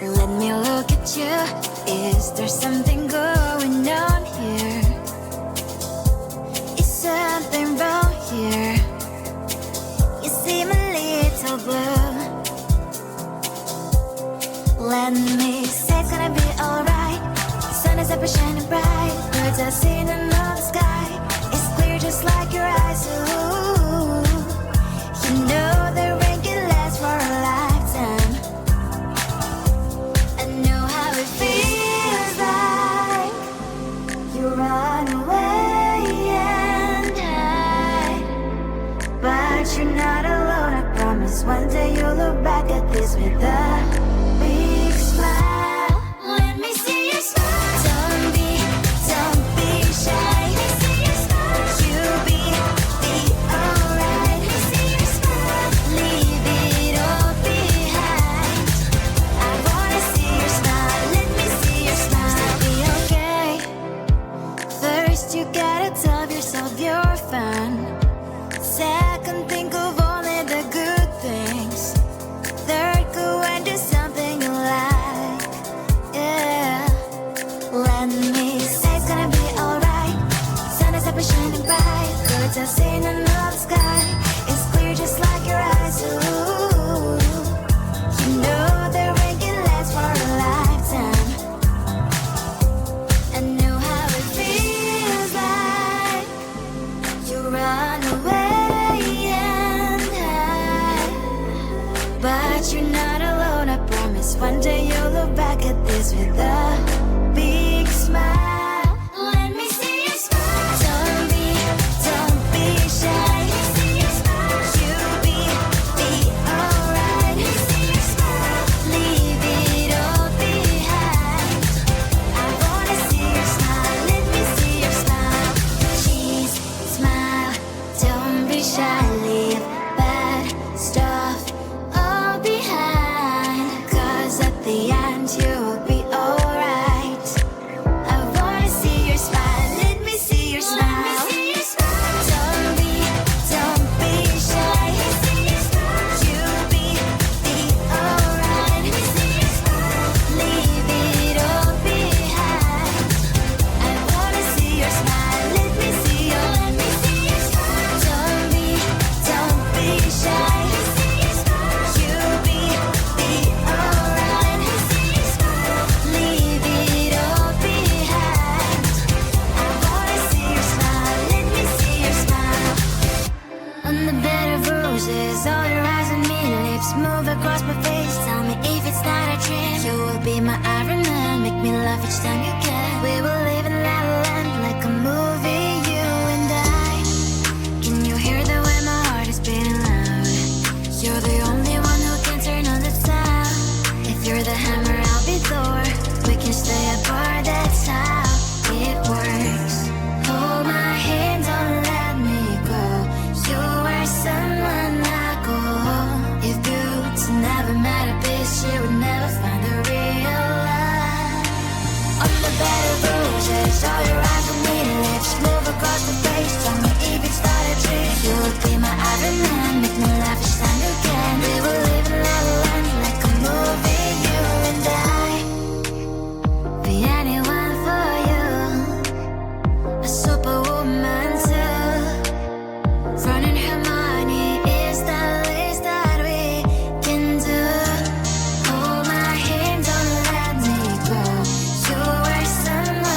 Let me look at you. Is there something going on here? Is something wrong here? You seem a little blue. Let me say it's gonna be alright. The sun is up and shining bright. Birds are singing in the sky. It's clear just like your eyes. Ooh, you know the rain can last for a lifetime. I know how it feels like you run away and hide, but you're not alone. I promise one day you'll look back at this with a big smile. Let me see your smile. Don't be shy. Let me see your smile. You'll be alright. Let me see your smile. Leave it all behind. I wanna see your smile. Let me see your smile. Still be okay. First you gotta tell yourself you're fine. Second, think of only the good things. Third, go and do something you like. Yeah. Let me say it's gonna be alright. Sun is up and shining bright. Birds are singing in the sky. It's clear just like your eyes. Ooh, you know the rain can last for a lifetime. I know how it feels like you run away and hide, but you're not alone. I promise one day you'll look back at this with a big smile. Let me see your smile. Don't be shy. Let me see your smile. You'll be alright. Let me see your smile. Leave it all behind. I wanna see your smile. Let me see your smile. Cheese, smile. Don't be shy. Leave bad stuff all behind. 'Cause at the end you'll be alright. I wanna see your smile. Let me see your smile. Let me see your smile. Don't be shy. Let me see your smile. You'll be alright. Let me see your smile. Leave it all behind. I wanna see your smile. Let me see your smile. Don't be shy. Let me see your smile. You'll be alright. Let me see your smile. Leave it all behind. I wanna see your smile. Let me see your smile. On the bed of roses, all your eyes on me, lips move across my face. Tell me if it's not a dream. You will be my Iron Man, make me laugh each time you can. We will live in La La Land like a movie, you and I. Can you hear the way my heart is beating loud? You're the only one who can turn on the sound. If you're the hammer, I'll be Thor. We can stay apart, that's how it works. Hold my hand, don't let me go. You are someone I go home. If beauty never met a bitch, you would never find the real love. On the bed of roses, all your eyes on me, lips move across my face. Tell me if it's not a dream. You will be my Iron Man, make me laugh each time you can. We will live in La La Land like a movie, you and I. Be anyone for you, a superwoman too. Running Hermione is the least that we can do. Hold my hand, don't let me go. You are someone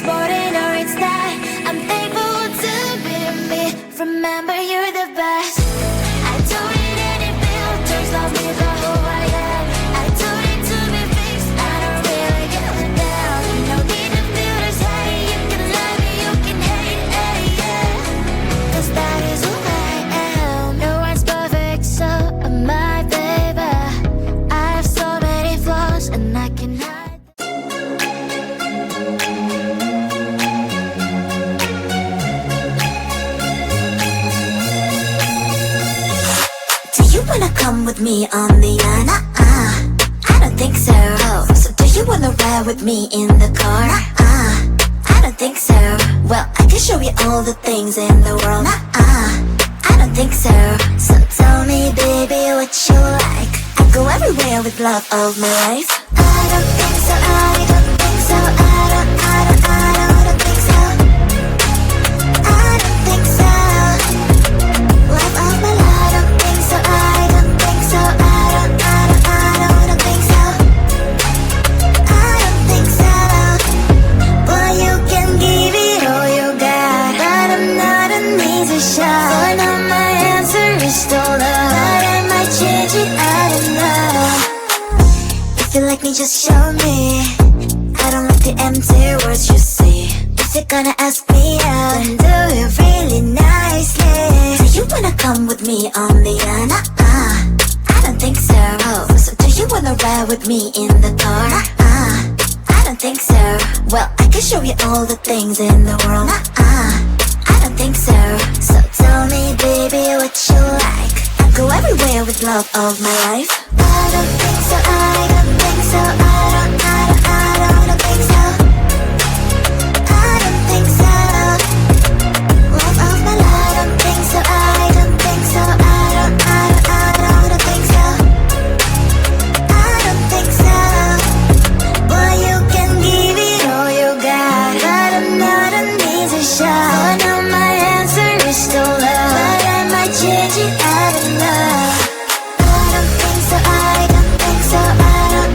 it's boring or it's not, I'm thankful to be me. Remember you're the best. I don't need any filters, love me for who I am. I don't need to be fixed, I don't really give a damn. No need to feel this hate, you can love me, you can hate, yeah. Cause that is who I am. No one's perfect, so am I, baby. I have so many flaws and I can hide. Do you wanna come with me on the Anna? I don't think so. So do you wanna ride with me in the car? I don't think so. Well, I can show you all the things in the world. I don't think so. So tell me, baby, what you like. I go everywhere with love of my life. I don't think so. I don't think so. I don't think so. I don't think so. Love of my life. I don't think so. I don't think so. I don't think so. I don't think so. Boy, you can give it all you got, but I'm not an easy shot. For now my answer is still love, but I might change it, I don't know. If you like me, just show me. I don't like the empty words you say. If you're gonna ask me out, then do it really nicely. Do you wanna come with me on the Anna? I don't think so. So do you wanna ride with me in the car? I don't think so. Well, I can show you all the things in the world. I don't think so. So tell me, baby, what you like. I go everywhere with love of my life. I don't think so. I don't think so. I don't think so. I don't think so. Love of my life. I don't think so. I don't think so. I don't think so. I don't think so. Boy, you can give it all you got, but I'm not an easy shot. For now my answer is still love, but I might change it, I don't know. I don't think so. I don't think so. I don't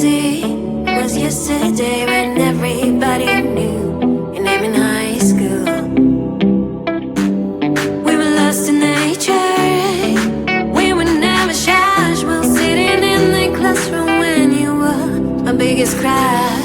see was yesterday when everybody knew your name in high school. We were lost in nature, we were never shy, while sitting in the classroom when you were my biggest crush.